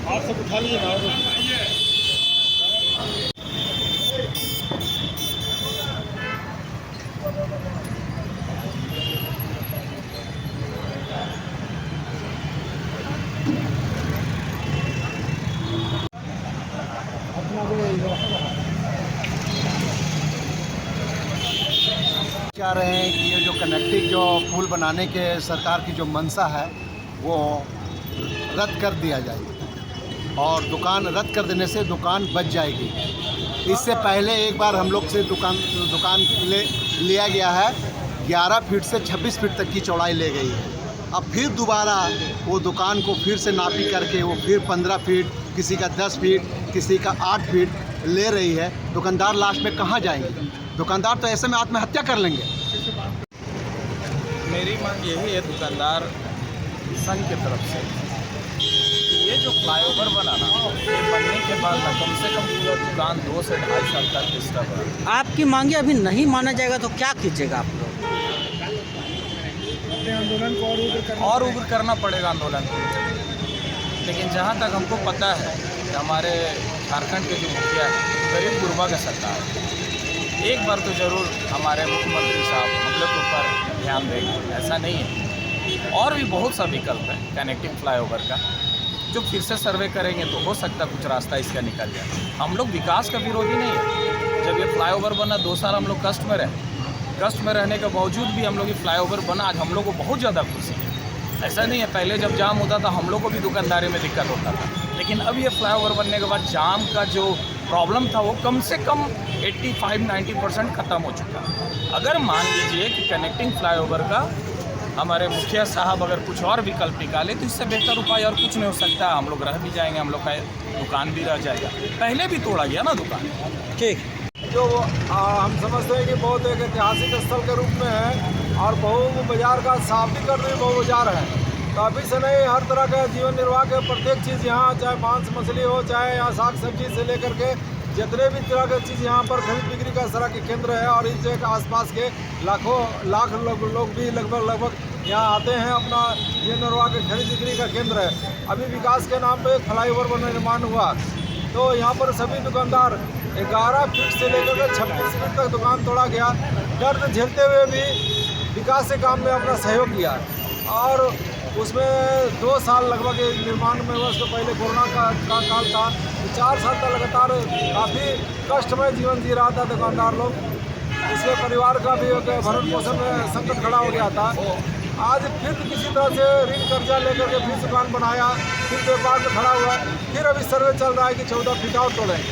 आप सब उठा लीजिए ना। चाह रहे हैं कि ये जो कनेक्टिंग जो पुल बनाने के सरकार की जो मंशा है वो रद्द कर दिया जाए और दुकान रद्द कर देने से दुकान बच जाएगी। इससे पहले एक बार हम लोग से दुकान लिया गया है, 11 फीट से 26 फीट तक की चौड़ाई ले गई है। अब फिर दोबारा वो दुकान को फिर से नापी करके वो फिर 15 फीट, किसी का 10 फीट, किसी का 8 फीट ले रही है। दुकानदार लास्ट में कहाँ जाएंगे? दुकानदार तो ऐसे में आत्महत्या कर लेंगे। मेरी मांग यही है दुकानदार संघ की तरफ से, ये जो फ्लाईओवर बनाना, ये बनने के बाद ना कम से कम पूरा दुकान 2 से 2.5 साल तक डिस्टर्ब है। आपकी मांगे अभी नहीं माना जाएगा तो क्या कीजिएगा आप लोग? आंदोलन को और उग्र करना पड़ेगा आंदोलन को। लेकिन जहाँ तक हमको पता है कि हमारे झारखंड के जो मुखिया है गरीब गुरबा का सरकार है, एक बार तो ज़रूर हमारे मुख्यमंत्री साहब हम लोग के ऊपर ध्यान देंगे। ऐसा नहीं है, और भी बहुत सा विकल्प है कनेक्टिंग फ्लाईओवर का, जो फिर से सर्वे करेंगे तो हो सकता कुछ रास्ता इसका निकल जाए। हम लोग विकास का विरोधी नहीं है। जब ये फ्लाईओवर बना 2 साल हम लोग कष्ट में रहने के बावजूद भी हम लोग ये फ्लाईओवर बना, आज हम लोग को बहुत ज़्यादा खुशी है। ऐसा नहीं है, पहले जब जाम होता था हम लोग को भी दुकानदारी में दिक्कत होता था, लेकिन अब ये फ्लाईओवर बनने के बाद जाम का जो प्रॉब्लम था वो कम से कम 85-90% ख़त्म हो चुका। अगर मान लीजिए कि कनेक्टिंग फ्लाईओवर का हमारे मुखिया साहब अगर कुछ और विकल्प निकाले तो इससे बेहतर उपाय और कुछ नहीं हो सकता। हम लोग रह भी जाएंगे, हम लोग का दुकान भी रह जाएगा। पहले भी तोड़ा गया ना दुकान। ठीक, जो हम समझते हैं कि बहुत एक ऐतिहासिक स्थल के रूप में है और बहु बाजार का शाब्दिकरण भी बहु बाजार है। तो अभी से नहीं, हर तरह का जीवन निर्वाह के प्रत्येक चीज़ यहाँ, चाहे मांस मछली हो, चाहे यहाँ साग सब्जी से लेकर के जितने भी तरह की चीज़ यहाँ पर खरीद बिक्री का सारा के केंद्र है। और इस जगह आसपास के लाख लोग भी लगभग यहाँ आते हैं, अपना जीवन निर्वाह के खरीद बिक्री का केंद्र है। अभी विकास के नाम पे फ्लाईओवर का निर्माण हुआ तो यहाँ पर सभी दुकानदार 11 फीट से लेकर के 26 फीट तक दुकान तोड़ा गया। दर्द झेलते हुए भी विकास के काम में अपना सहयोग किया और उसमें 2 साल लगभग निर्माण में हुआ। उसके पहले कोरोना का काल था, 4 साल तक लगातार काफ़ी कष्टमय जीवन जी रहा था दुकानदार लोग। इसके परिवार का भी भरण पोषण में संकट खड़ा हो गया था। आज फिर किसी तरह से ऋण कर्जा लेकर के फिर दुकान बनाया, फिर व्यापार में खड़ा हुआ, फिर अभी सर्वे चल रहा है कि 14 फीट और तोड़ेंगे।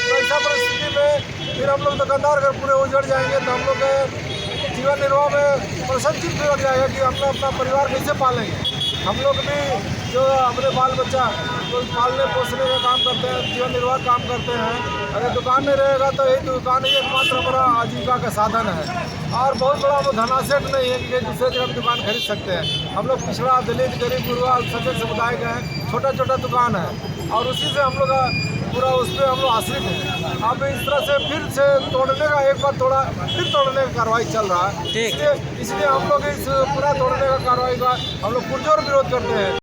तो ऐसा परिस्थिति में फिर हम लोग दुकानदार अगर पूरे उजड़ जाएंगे तो हम लोग के जीवन निर्वाह में प्रसन्नचित भी लग जाएगा कि हम लोग अपना परिवार कैसे पालेंगे। हम लोग भी जो अपने बाल बच्चा तो पालने पोसने का काम करते हैं, जीवन निर्वाह काम करते हैं। अगर दुकान नहीं रहेगा तो यही दुकान ही एकमात्र हमारा आजीविका का साधन है। और बहुत बड़ा वो धनासेठ नहीं है कि दूसरे जगह दुकान खरीद सकते हैं। हम लोग पिछड़ा, दलित, गरीब, गुरबा, अल्पसंख्यक समुदाय के हैं, छोटा छोटा दुकान है और उसी से हम लोग का पूरा उस पर हम लोग आश्रित हैं। अब इस तरह से फिर से तोड़ने का, एक बार तोड़ा फिर तोड़ने का कार्रवाई चल रहा है। इसलिए हम लोग इस पूरा तोड़ने का कार्रवाई का हम लोग पुरजोर विरोध करते हैं।